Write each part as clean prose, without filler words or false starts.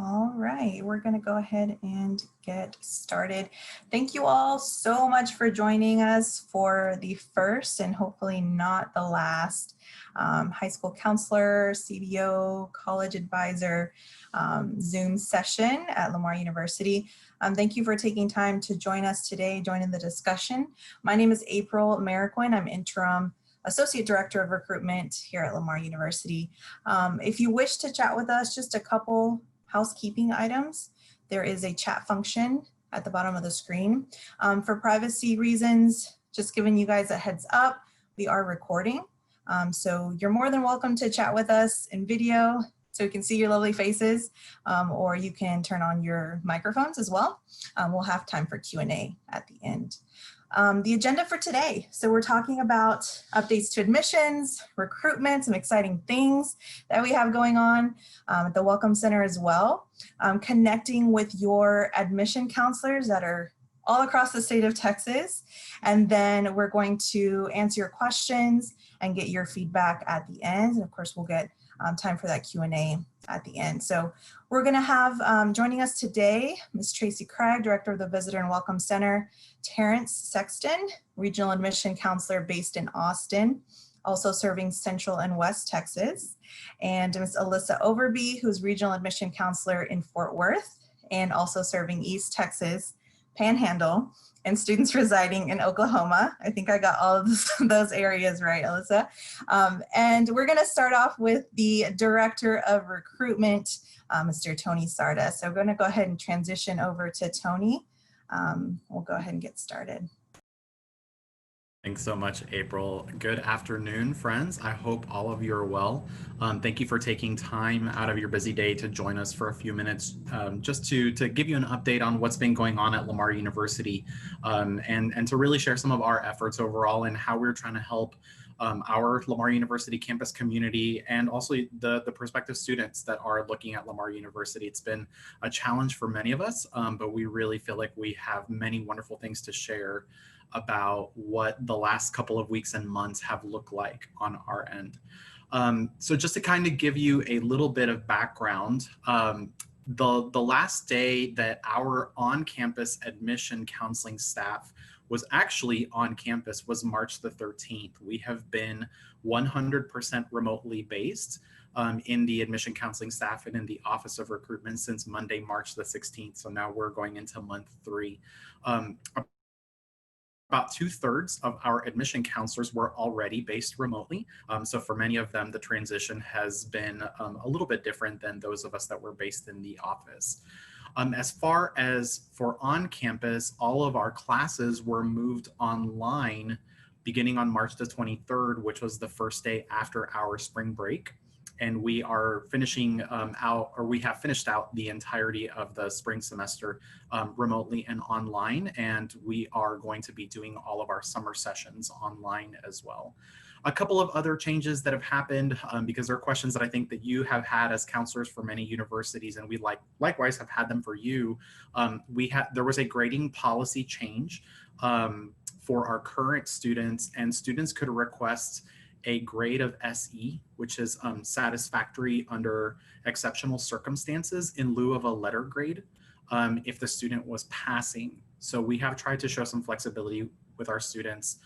All right, we're going to go ahead and get started. Thank you all so much for joining us for the first and hopefully not the last high school counselor, CBO, college advisor Zoom session at Lamar University. Thank you for taking time to join us today, join in the discussion. My name is April Mariquin. I'm interim Associate Director of Recruitment here at Lamar University. If you wish to chat with us, just a couple housekeeping items. There is a chat function at the bottom of the screen. For privacy reasons, just giving you guys a heads up, we are recording. So you're more than welcome to chat with us in video so we can see your lovely faces, or you can turn on your microphones as well. We'll have time for Q&A at the end. The agenda for today. So we're talking about updates to admissions, recruitment, some exciting things that we have going on at the Welcome Center as well. Connecting with your admission counselors that are all across the state of Texas. And then we're going to answer your questions and get your feedback at the end. And of course, we'll get time for that Q&A at the end. So we're going to have joining us today, Ms. Tracy Craig, Director of the Visitor and Welcome Center, Terrence Sexton, Regional Admission Counselor based in Austin, also serving Central and West Texas, and Ms. Alyssa Overby, who's Regional Admission Counselor in Fort Worth, and also serving East Texas, Panhandle, and students residing in Oklahoma. I think I got all of those areas right, Alyssa. And we're gonna start off with the Director of Recruitment, Mr. Tony Sarda. So we're gonna go ahead and transition over to Tony. We'll go ahead and get started. Thanks so much, April. Good afternoon, friends. I hope all of you are well. Thank you for taking time out of your busy day to join us for a few minutes just to give you an update on what's been going on at Lamar University and to really share some of our efforts overall and how we're trying to help our Lamar University campus community and also the prospective students that are looking at Lamar University. It's been a challenge for many of us, but we really feel like we have many wonderful things to share about what the last couple of weeks and months have looked like on our end. So just to kind of give you a little bit of background, the last day that our on-campus admission counseling staff was actually on campus was March the 13th. We have been 100% remotely based in the admission counseling staff and in the Office of Recruitment since Monday, March the 16th. So now we're going into month 3. About 2/3 of our admission counselors were already based remotely. So for many of them, the transition has been a little bit different than those of us that were based in the office. As far as for on campus, all of our classes were moved online beginning on March the 23rd, which was the first day after our spring break. And we are finishing we have finished out the entirety of the spring semester remotely and online, and we are going to be doing all of our summer sessions online as well. A couple of other changes that have happened because there are questions that I think that you have had as counselors for many universities, and we likewise have had them for you. There was a grading policy change for our current students, and students could request a grade of SE, which is satisfactory under exceptional circumstances in lieu of a letter grade if the student was passing. So we have tried to show some flexibility with our students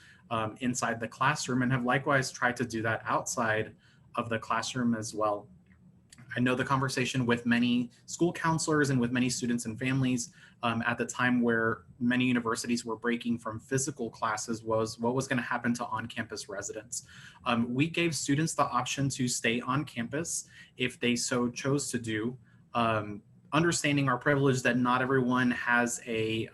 inside the classroom and have likewise tried to do that outside of the classroom as well. I know the conversation with many school counselors and with many students and families at the time where many universities were breaking from physical classes was what was going to happen to on-campus residents. We gave students the option to stay on campus if they so chose to do, understanding our privilege that not everyone has a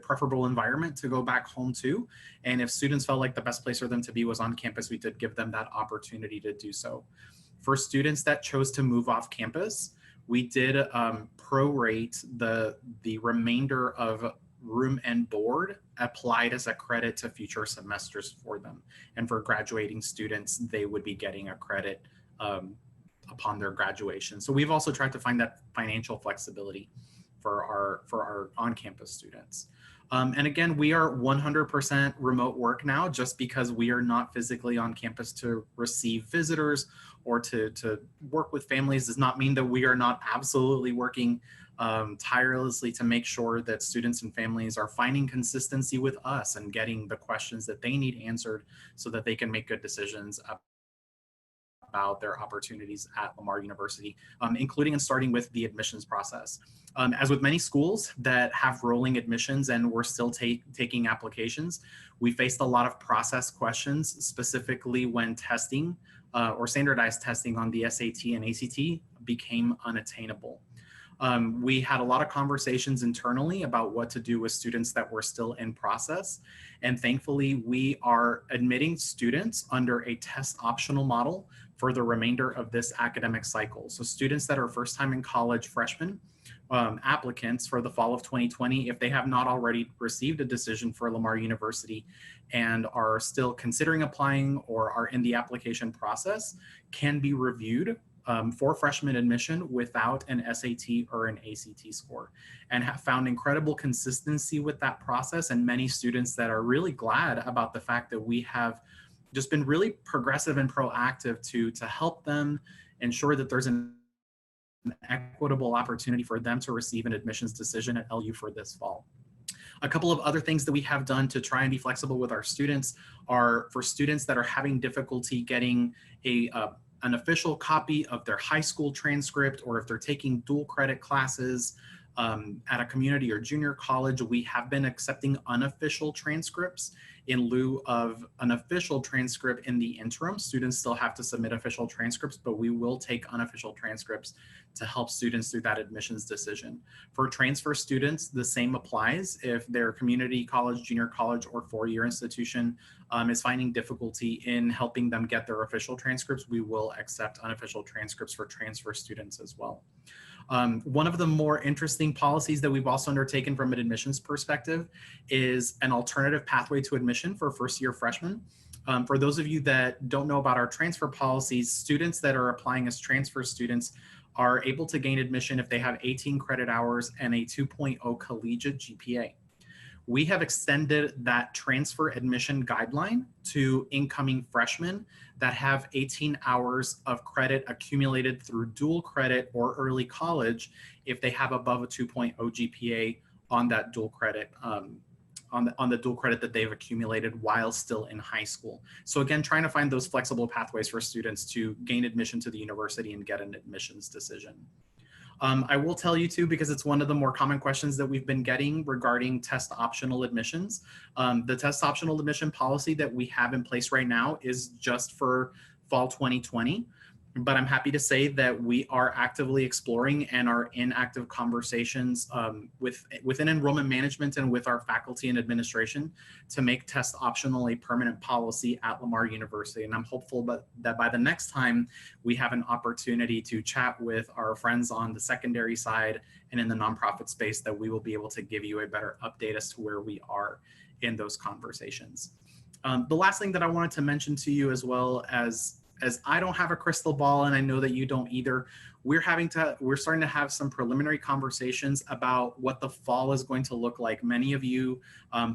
preferable environment to go back home to. And if students felt like the best place for them to be was on campus, we did give them that opportunity to do so. For students that chose to move off campus, we did prorate the remainder of room and board applied as a credit to future semesters for them. And for graduating students, they would be getting a credit upon their graduation. So we've also tried to find that financial flexibility for our on-campus students. And again, we are 100% remote work now. Just because we are not physically on campus to receive visitors or to work with families does not mean that we are not absolutely working tirelessly to make sure that students and families are finding consistency with us and getting the questions that they need answered so that they can make good decisions about their opportunities at Lamar University, including and starting with the admissions process. As with many schools that have rolling admissions and we're still taking applications, we faced a lot of process questions, specifically when testing or standardized testing on the SAT and ACT became unattainable. We had a lot of conversations internally about what to do with students that were still in process. And thankfully, we are admitting students under a test optional model for the remainder of this academic cycle. So students that are first time in college freshmen, applicants for the fall of 2020, if they have not already received a decision for Lamar University and are still considering applying or are in the application process, can be reviewed for freshman admission without an SAT or an ACT score, and have found incredible consistency with that process, and many students that are really glad about the fact that we have just been really progressive and proactive to help them ensure that there's an equitable opportunity for them to receive an admissions decision at LU for this fall. A couple of other things that we have done to try and be flexible with our students are for students that are having difficulty getting an official copy of their high school transcript, or if they're taking dual credit classes at a community or junior college, we have been accepting unofficial transcripts in lieu of an official transcript in the interim. Students still have to submit official transcripts, but we will take unofficial transcripts to help students through that admissions decision. For transfer students, the same applies. If their community college, junior college, or four-year institution is finding difficulty in helping them get their official transcripts, we will accept unofficial transcripts for transfer students as well. One of the more interesting policies that we've also undertaken from an admissions perspective is an alternative pathway to admission for first-year freshmen. For those of you that don't know about our transfer policies, students that are applying as transfer students are able to gain admission if they have 18 credit hours and a 2.0 collegiate GPA. We have extended that transfer admission guideline to incoming freshmen that have 18 hours of credit accumulated through dual credit or early college if they have above a 2.0 GPA on that dual credit, on the dual credit that they've accumulated while still in high school. So again, trying to find those flexible pathways for students to gain admission to the university and get an admissions decision. I will tell you too, because it's one of the more common questions that we've been getting regarding test optional admissions. The test optional admission policy that we have in place right now is just for fall 2020. But I'm happy to say that we are actively exploring and are in active conversations within enrollment management and with our faculty and administration to make test optional a permanent policy at Lamar University. And I'm hopeful that by the next time we have an opportunity to chat with our friends on the secondary side and in the nonprofit space, that we will be able to give you a better update as to where we are in those conversations. The last thing that I wanted to mention to you, as well as I don't have a crystal ball, and I know that you don't either, we're starting to have some preliminary conversations about what the fall is going to look like. Many of you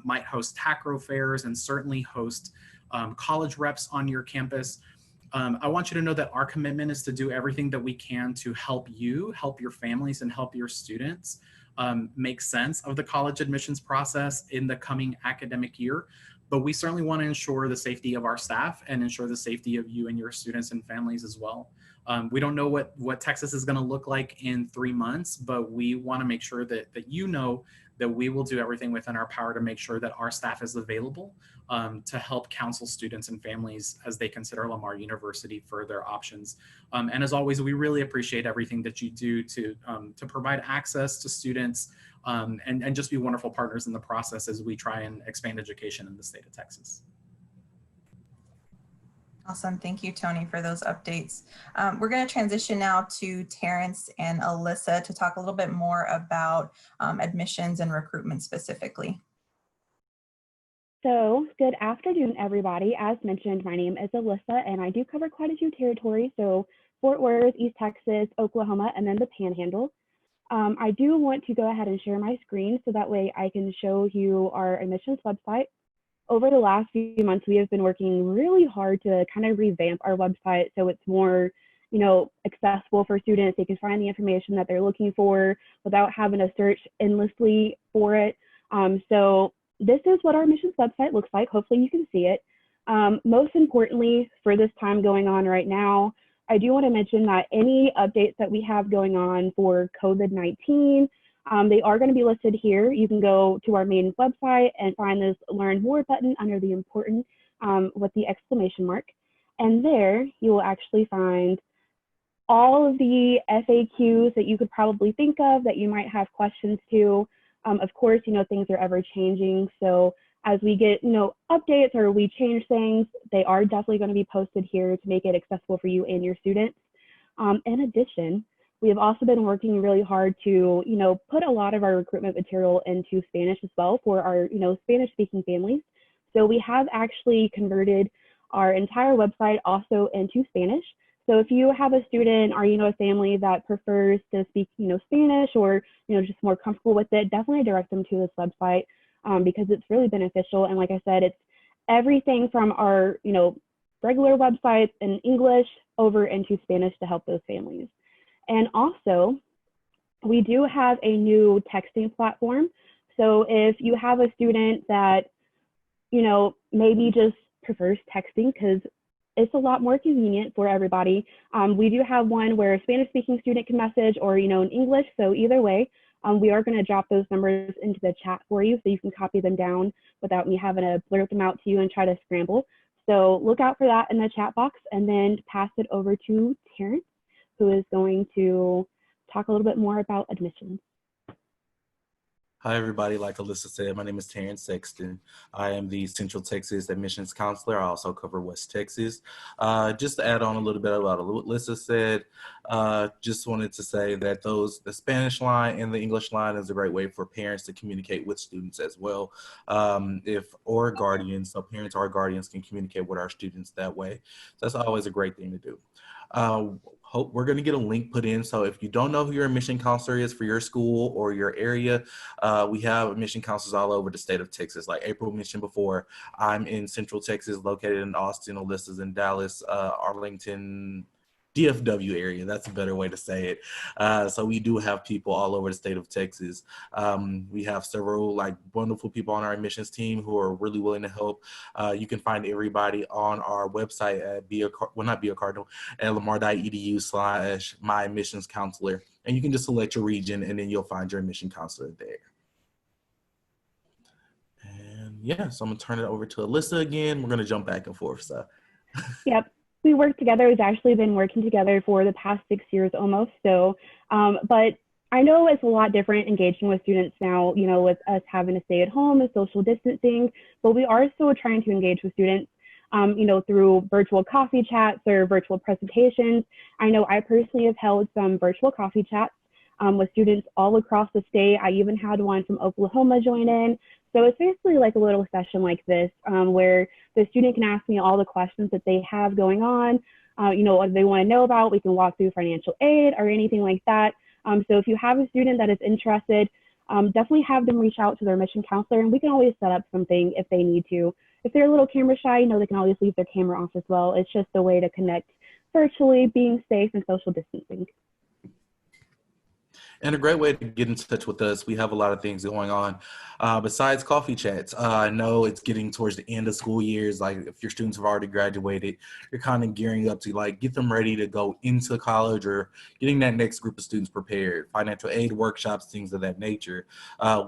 might host TACRO fairs and certainly host college reps on your campus. I want you to know that our commitment is to do everything that we can to help you, help your families, and help your students make sense of the college admissions process in the coming academic year. But we certainly want to ensure the safety of our staff and ensure the safety of you and your students and families as well. We don't know what Texas is going to look like in 3 months, but we want to make sure that you know that we will do everything within our power to make sure that our staff is available to help counsel students and families as they consider Lamar University for their options. And as always, we really appreciate everything that you do to provide access to students and just be wonderful partners in the process as we try and expand education in the state of Texas. Awesome. Thank you, Tony, for those updates. We're going to transition now to Terrence and Alyssa to talk a little bit more about admissions and recruitment specifically. So good afternoon, everybody. As mentioned, my name is Alyssa, and I do cover quite a few territories. So Fort Worth, East Texas, Oklahoma, and then the Panhandle. I do want to go ahead and share my screen so that way I can show you our admissions website. Over the last few months, we have been working really hard to kind of revamp our website so it's more, accessible for students. They can find the information that they're looking for without having to search endlessly for it. So this is what our admissions website looks like. Hopefully you can see it. Most importantly, for this time going on right now, I do want to mention that any updates that we have going on for COVID-19, they are going to be listed here. You can go to our main website and find this Learn More button under the important with the exclamation mark. And there you will actually find all of the FAQs that you could probably think of that you might have questions to. Of course, things are ever changing. So as we get, updates or we change things, they are definitely going to be posted here to make it accessible for you and your students. In addition, we have also been working really hard to, put a lot of our recruitment material into Spanish as well for our, Spanish-speaking families. So we have actually converted our entire website also into Spanish. So if you have a student or, a family that prefers to speak, Spanish or, just more comfortable with it, definitely direct them to this website because it's really beneficial. And like I said, it's everything from our, regular websites in English over into Spanish to help those families. And also, we do have a new texting platform. So if you have a student that, maybe just prefers texting because it's a lot more convenient for everybody. We do have one where a Spanish-speaking student can message or, in English. So either way, we are going to drop those numbers into the chat for you so you can copy them down without me having to blurt them out to you and try to scramble. So look out for that in the chat box and then pass it over to Terrence, who is going to talk a little bit more about admissions. Hi, everybody. Like Alyssa said, my name is Terrence Sexton. I am the Central Texas Admissions Counselor. I also cover West Texas. Just to add on a little bit about what Alyssa said, just wanted to say that the Spanish line and the English line is a great way for parents to communicate with students as well. Or guardians, so parents or guardians can communicate with our students that way. So that's always a great thing to do. We're going to get a link put in. So if you don't know who your admission counselor is for your school or your area, we have admission counselors all over the state of Texas. Like April mentioned before, I'm in Central Texas, located in Austin. Alyssa's in Dallas, Arlington, DFW area. That's a better way to say it. So we do have people all over the state of Texas. We have several wonderful people on our admissions team who are really willing to help. You can find everybody on our website at at lamar.edu/my admissions counselor. And you can just select your region and then you'll find your admission counselor there. And yeah, so I'm gonna turn it over to Alyssa again. We're gonna jump back and forth. So. Yep. We work together. We've actually been working together for the past 6 years almost. So, but I know it's a lot different engaging with students now, with us having to stay at home and social distancing, but we are still trying to engage with students, through virtual coffee chats or virtual presentations. I know I personally have held some virtual coffee chats with students all across the state. I even had one from Oklahoma join in. So it's basically like a little session like this where the student can ask me all the questions that they have going on, what they want to know about. We can walk through financial aid or anything like that. So if you have a student that is interested, definitely have them reach out to their admission counselor and we can always set up something if they need to. If they're a little camera shy, they can always leave their camera off as well. It's just a way to connect virtually, being safe and social distancing. And a great way to get in touch with us. We have a lot of things going on besides coffee chats. I know it's getting towards the end of school years. Like if your students have already graduated, you're kind of gearing up to get them ready to go into college or getting that next group of students prepared. Financial aid workshops, things of that nature.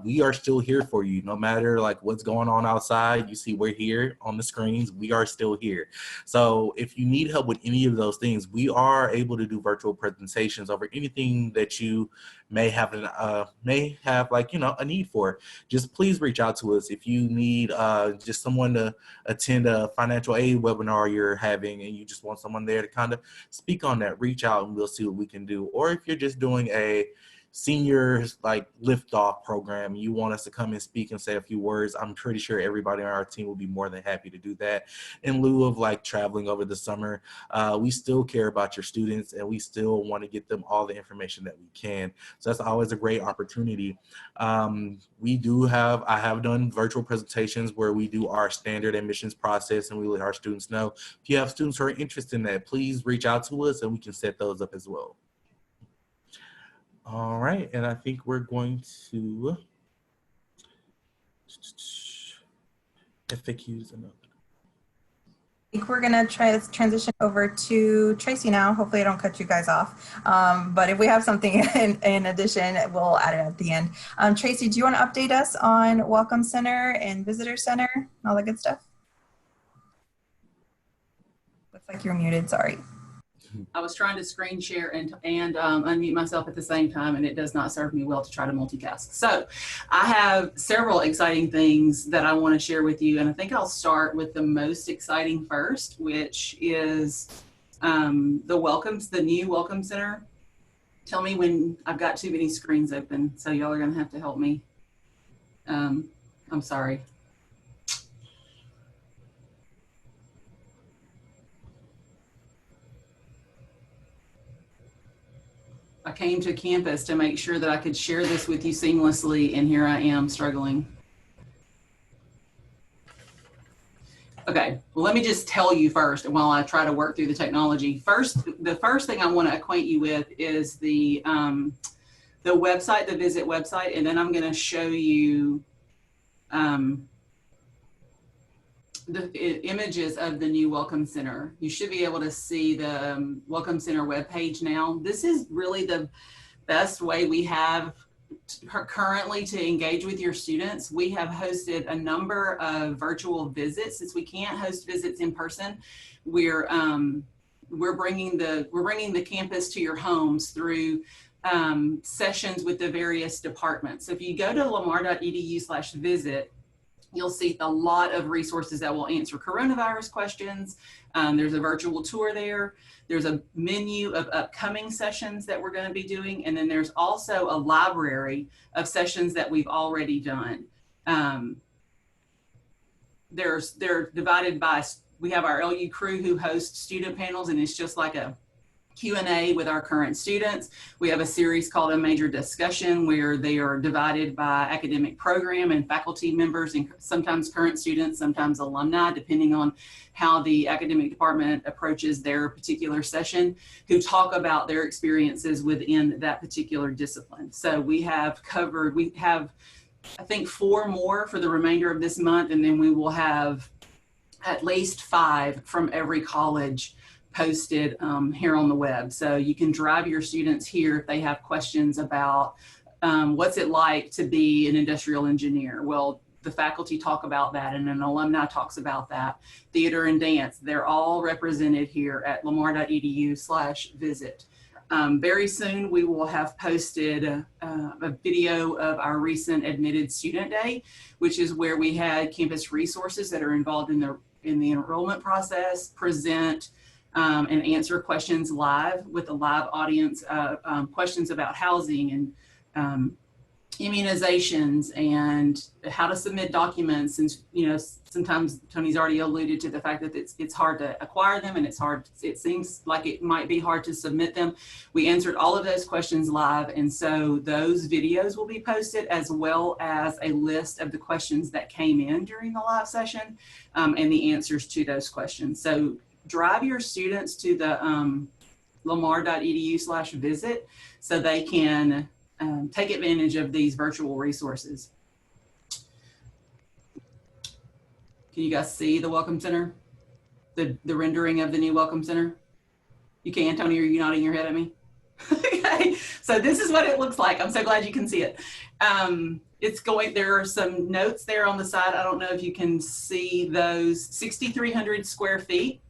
We are still here for you. No matter what's going on outside, you see we're here on the screens. We are still here. So if you need help with any of those things, we are able to do virtual presentations over anything that you may have a need for. Just please reach out to us if you need just someone to attend a financial aid webinar you're having and you just want someone there to kind of speak on that. Reach out and we'll see what we can do. Or if you're just doing a senior like liftoff program, you want us to come and speak and say a few words, I'm pretty sure everybody on our team will be more than happy to do that. In lieu of like traveling over the summer, we still care about your students and we still want to get them all the information that we can. So that's always a great opportunity. I have done virtual presentations where we do our standard admissions process and we let our students know. If you have students who are interested in that, please reach out to us and we can set those up as well. All right, and I think we're going to FAQs and other. I think we're gonna try to transition over to Tracy now. Hopefully I don't cut you guys off. But if we have something in addition, we'll add it at the end. Tracy, do you want to update us on Welcome Center and Visitor Center and all that good stuff? Looks like you're muted, sorry. I was trying to screen share and unmute myself at the same time, and it does not serve me well to try to multitask. So I have several exciting things that I want to share with you, and I think I'll start with the most exciting first, which is the new Welcome Center. Tell me when I've got too many screens open, so y'all are going to have to help me. I'm sorry. I came to campus to make sure that I could share this with you seamlessly, and here I am struggling. Okay, well, let me just tell you first, while I try to work through the technology. The first thing I want to acquaint you with is the website, the visit website, and then I'm going to show you the images of the new Welcome Center. You should be able to see the Welcome Center webpage now. This is really the best way we have currently to engage with your students. We have hosted a number of virtual visits. Since we can't host visits in person, we're bringing the campus to your homes through sessions with the various departments. So if you go to lamar.edu/visit, you'll see a lot of resources that will answer coronavirus questions. There's a virtual tour there. There's a menu of upcoming sessions that we're going to be doing. And then there's also a library of sessions that we've already done. They're divided by, we have our LU crew who hosts student panels, and it's just like a Q&A with our current students. We have a series called A Major Discussion where they are divided by academic program and faculty members, and sometimes current students, sometimes alumni, depending on how the academic department approaches their particular session, who talk about their experiences within that particular discipline. So we have, I think, 4 more for the remainder of this month, and then we will have at least 5 from every college posted here on the web. So you can drive your students here if they have questions about what's it like to be an industrial engineer. Well, the faculty talk about that, and an alumni talks about that. Theater and dance, they're all represented here at lamar.edu/visit. Very soon we will have posted a video of our recent Admitted Student Day, which is where we had campus resources that are involved in the enrollment process present and answer questions live with a live audience, questions about housing and immunizations and how to submit documents. And, you know, sometimes Tony's already alluded to the fact that it's hard to acquire them, and it seems like it might be hard to submit them. We answered all of those questions live, and so those videos will be posted, as well as a list of the questions that came in during the live session and the answers to those questions. So drive your students to the lamar.edu/visit so they can take advantage of these virtual resources. Can you guys see the Welcome Center? The rendering of the new Welcome Center? You can, Tony, are you nodding your head at me? Okay, so this is what it looks like. I'm so glad you can see it. There are some notes there on the side. I don't know if you can see those. 6,300 square feet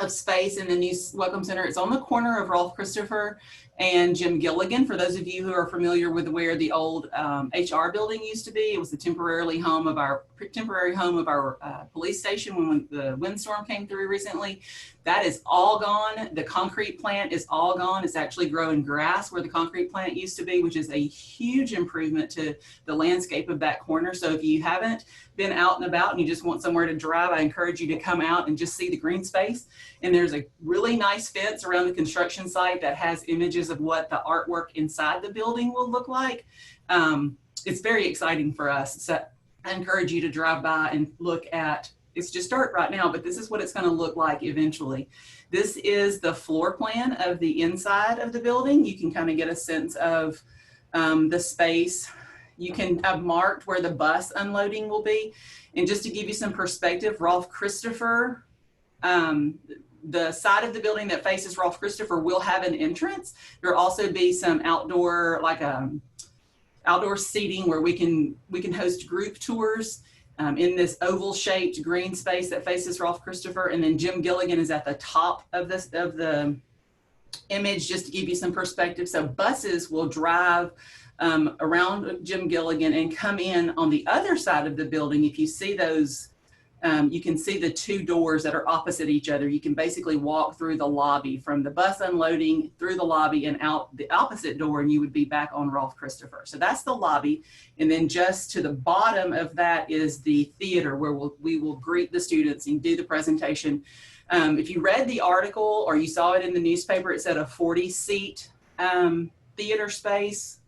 of space in the new Welcome Center. It's on the corner of Rolf Christopher and Jim Gilligan. For those of you who are familiar with where the old HR building used to be, it was the temporary home of our police station when the windstorm came through recently. That is all gone. The concrete plant is all gone. It's actually growing grass where the concrete plant used to be, which is a huge improvement to the landscape of that corner. So if you haven't been out and about and you just want somewhere to drive, I encourage you to come out and just see the green space. And there's a really nice fence around the construction site that has images of what the artwork inside the building will look like. It's very exciting for us. So I encourage you to drive by and look at, it's just dark right now, but this is what it's going to look like eventually. This is the floor plan of the inside of the building. You can kind of get a sense of the space. You can have marked where the bus unloading will be. And just to give you some perspective, Rolf Christopher, the side of the building that faces Rolf Christopher will have an entrance. There'll also be some outdoor, like outdoor seating where we can host group tours in this oval shaped green space that faces Rolf Christopher. And then Jim Gilligan is at the top of the image, just to give you some perspective. So buses will drive around Jim Gilligan and come in on the other side of the building. If you see those, you can see the two doors that are opposite each other. You can basically walk through the lobby from the bus unloading through the lobby and out the opposite door, and you would be back on Rolf Christopher. So that's the lobby. And then just to the bottom of that is the theater where we will greet the students and do the presentation. If you read the article or you saw it in the newspaper, it said a 40-seat theater space.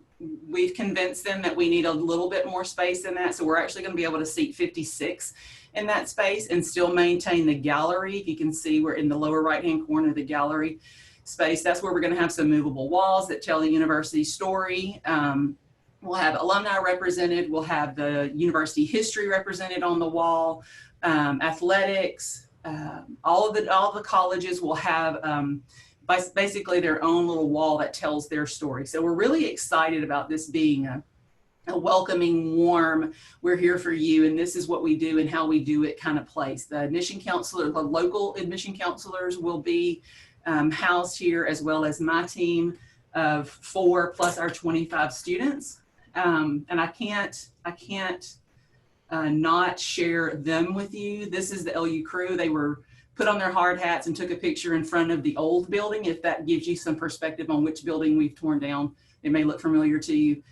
We've convinced them that we need a little bit more space than that. So we're actually going to be able to seat 56 in that space and still maintain the gallery. If you can see, we're in the lower right-hand corner of the gallery space. That's where we're going to have some movable walls that tell the university story. We'll have alumni represented. We'll have the university history represented on the wall, athletics. All of the colleges will have basically their own little wall that tells their story. So we're really excited about this being a welcoming, warm, we're here for you, and this is what we do and how we do it kind of place. The admission counselor, the local admission counselors will be housed here, as well as my team of 4 plus our 25 students. And I can't not share them with you. This is the LU crew. They were put on their hard hats and took a picture in front of the old building. If that gives you some perspective on which building we've torn down, it may look familiar to you.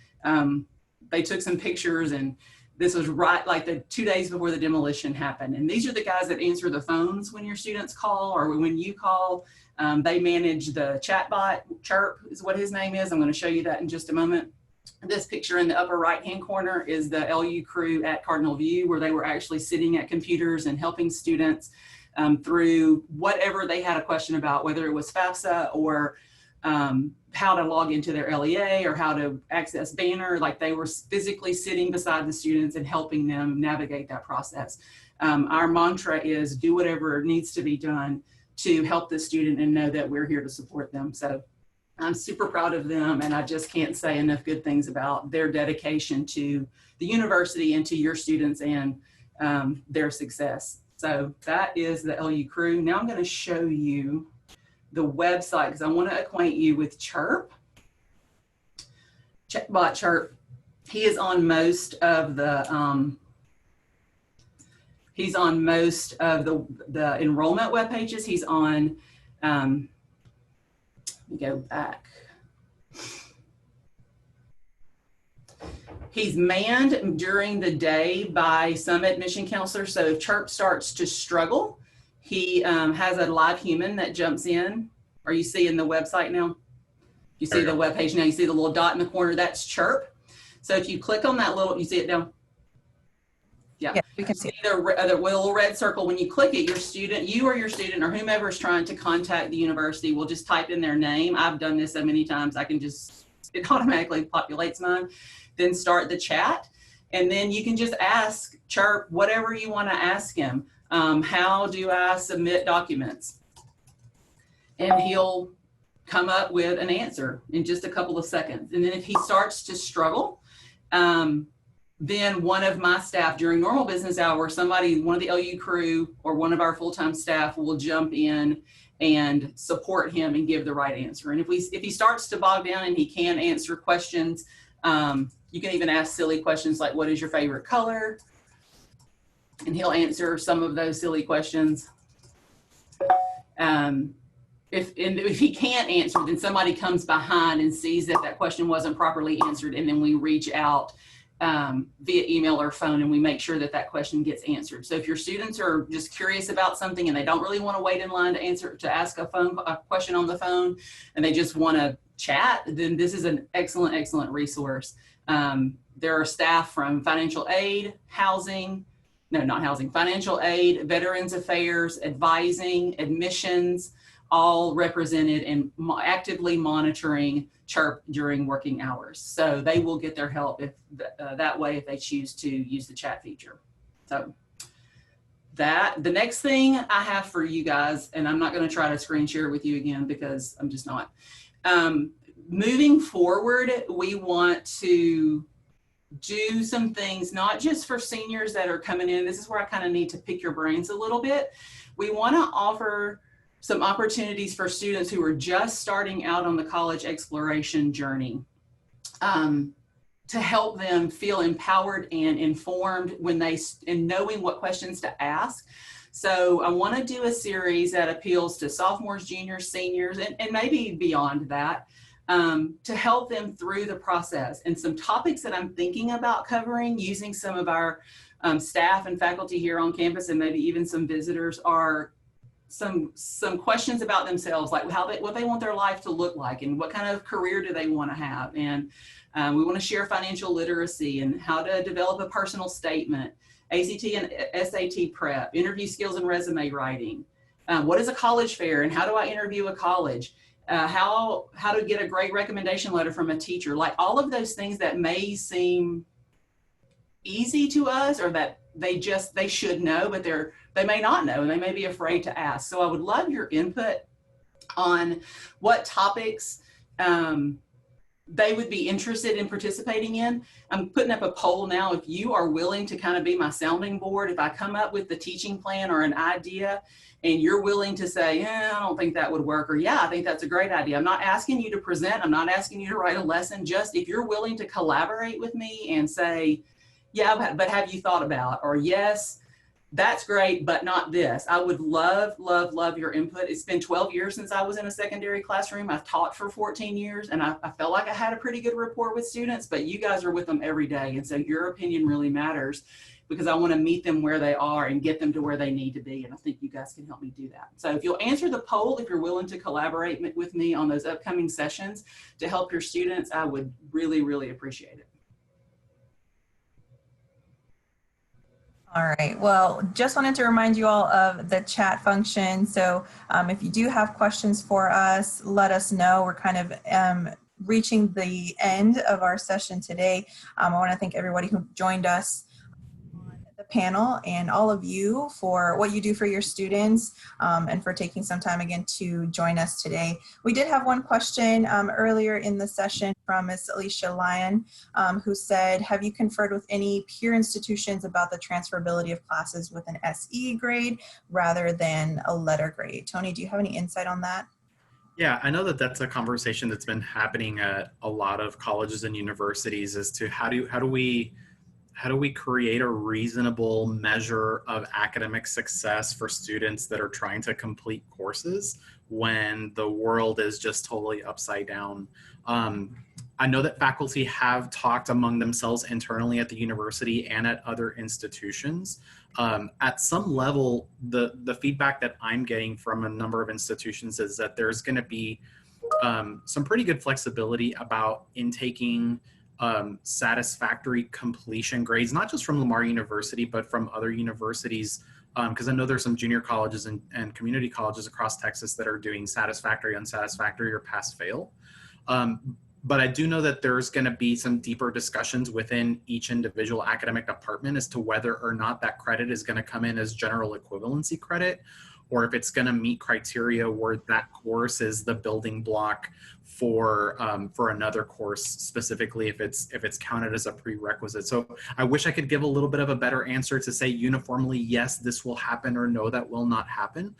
They took some pictures, and this was right like the 2 days before the demolition happened. And these are the guys that answer the phones when your students call or when you call. They manage the chatbot. Chirp is what his name is. I'm going to show you that in just a moment. This picture in the upper right-hand corner is the LU crew at Cardinal View, where they were actually sitting at computers and helping students through whatever they had a question about, whether it was FAFSA or how to log into their LEA or how to access Banner. Like, they were physically sitting beside the students and helping them navigate that process. Our mantra is do whatever needs to be done to help the student and know that we're here to support them. So I'm super proud of them, and I just can't say enough good things about their dedication to the university and to your students and their success. So that is the LU crew. Now I'm going to show you the website because I want to acquaint you with Chirp. Chatbot Chirp. He is on most of the enrollment web pages. He's on let me go back. He's manned during the day by some admission counselors. So if Chirp starts to struggle, he has a live human that jumps in. Are you seeing the website now? You see the web page now, you see the little dot in the corner, that's Chirp. So if you click on that little, you see it down? Yeah, we can see the little red circle. When you click it, you or your student or whomever is trying to contact the university will just type in their name. I've done this so many times, it automatically populates mine. Then start the chat, and then you can just ask Chirp whatever you want to ask him. How do I submit documents? And he'll come up with an answer in just a couple of seconds. And then if he starts to struggle, then one of my staff during normal business hours, one of the LU crew or one of our full-time staff will jump in and support him and give the right answer. And if he starts to bog down and he can answer questions, you can even ask silly questions like, what is your favorite color? And he'll answer some of those silly questions. If he can't answer, then somebody comes behind and sees that that question wasn't properly answered, and then we reach out via email or phone, and we make sure that that question gets answered. So if your students are just curious about something and they don't really want to wait in line to ask a question on the phone, and they just want to chat, then this is an excellent resource. There are staff from financial aid, financial aid, Veterans Affairs, advising, admissions, all represented and actively monitoring CHIRP during working hours. So they will get their help that way if they choose to use the chat feature. So the next thing I have for you guys, and I'm not going to try to screen share with you again because I'm just not. Moving forward, we want to do some things, not just for seniors that are coming in. This is where I kind of need to pick your brains a little bit. We want to offer some opportunities for students who are just starting out on the college exploration journey, to help them feel empowered and informed in knowing what questions to ask. So I want to do a series that appeals to sophomores, juniors, seniors, and maybe beyond that, to help them through the process. And some topics that I'm thinking about covering using some of our staff and faculty here on campus, and maybe even some visitors, are some questions about themselves, like what they want their life to look like and what kind of career do they want to have. And we want to share financial literacy and how to develop a personal statement, ACT and SAT prep, interview skills and resume writing. What is a college fair and how do I interview a college? How to get a great recommendation letter from a teacher. Like all of those things that may seem easy to us, or that they should know, but they may not know and they may be afraid to ask. So I would love your input on what topics they would be interested in participating in. I'm putting up a poll now. If you are willing to kind of be my sounding board, if I come up with the teaching plan or an idea and you're willing to say, I don't think that would work, or yeah, I think that's a great idea. I'm not asking you to present. I'm not asking you to write a lesson. Just if you're willing to collaborate with me and say, yeah, but have you thought about, or yes, that's great, but not this. I would love your input. It's been 12 years since I was in a secondary classroom. I've taught for 14 years, and I felt like I had a pretty good rapport with students, but you guys are with them every day. And so your opinion really matters, because I want to meet them where they are and get them to where they need to be. And I think you guys can help me do that. So if you'll answer the poll, if you're willing to collaborate with me on those upcoming sessions to help your students, I would really appreciate it. All right, well, just wanted to remind you all of the chat function. So if you do have questions for us, let us know. We're kind of reaching the end of our session today. I want to thank everybody who joined us on the panel, and all of you for what you do for your students, and for taking some time again to join us today. We did have one question earlier in the session from Ms. Alicia Lyon, who said, have you conferred with any peer institutions about the transferability of classes with an SE grade rather than a letter grade? Tony, do you have any insight on that? Yeah, I know that that's a conversation that's been happening at a lot of colleges and universities as to how do we create a reasonable measure of academic success for students that are trying to complete courses when the world is just totally upside down. I know that faculty have talked among themselves internally at the university and at other institutions. At some level, the feedback that I'm getting from a number of institutions is that there's going to be some pretty good flexibility about intaking satisfactory completion grades, not just from Lamar University, but from other universities, because I know there's some junior colleges and community colleges across Texas that are doing satisfactory, unsatisfactory, or pass-fail. But I do know that there's going to be some deeper discussions within each individual academic department as to whether or not that credit is going to come in as general equivalency credit, or if it's going to meet criteria where that course is the building block for another course, specifically if it's counted as a prerequisite. So I wish I could give a little bit of a better answer to say uniformly, yes, this will happen, or no, that will not happen.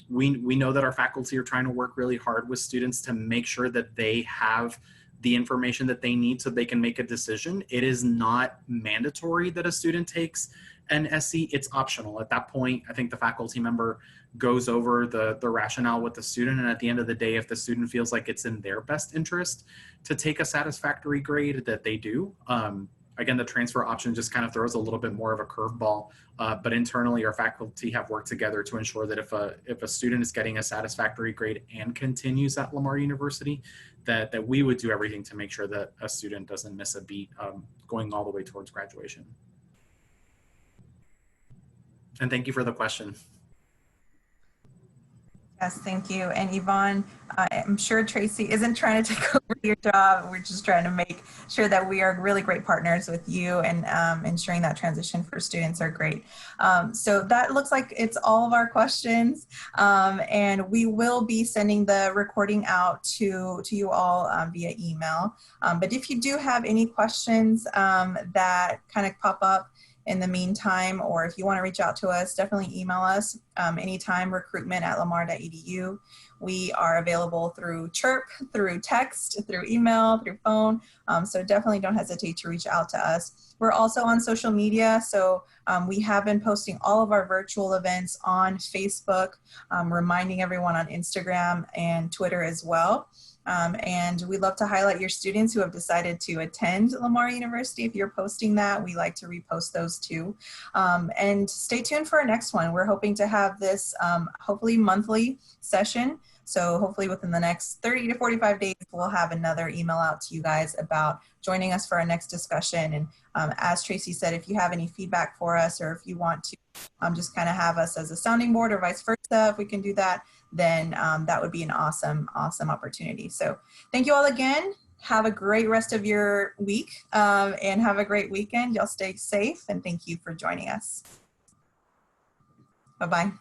we know that our faculty are trying to work really hard with students to make sure that they have the information that they need so they can make a decision. It is not mandatory that a student takes an SE, it's optional. At that point, I think the faculty member goes over the rationale with the student, and at the end of the day, if the student feels like it's in their best interest to take a satisfactory grade, that they do. Again, the transfer option just kind of throws a little bit more of a curveball, but internally our faculty have worked together to ensure that if a student is getting a satisfactory grade and continues at Lamar University, that we would do everything to make sure that a student doesn't miss a beat going all the way towards graduation. And thank you for the question. Yes, thank you. And Yvonne, I'm sure Tracy isn't trying to take over your job. We're just trying to make sure that we are really great partners with you, and ensuring that transition for students are great. So that looks like it's all of our questions. And we will be sending the recording out to you all via email. But if you do have any questions that kind of pop up in the meantime, or if you want to reach out to us, definitely email us anytime, recruitment@lamar.edu. We are available through Chirp, through text, through email, through phone. So definitely don't hesitate to reach out to us. We're also on social media. So we have been posting all of our virtual events on Facebook, reminding everyone on Instagram and Twitter as well. And we love to highlight your students who have decided to attend Lamar University. If you're posting that, we like to repost those too. And stay tuned for our next one. We're hoping to have this hopefully monthly session. So hopefully within the next 30 to 45 days, we'll have another email out to you guys about joining us for our next discussion. And as Tracy said, if you have any feedback for us, or if you want to just kind of have us as a sounding board or vice versa, if we can do that, then that would be an awesome opportunity. So thank you all again. Have a great rest of your week and have a great weekend. Y'all stay safe, and thank you for joining us. Bye-bye.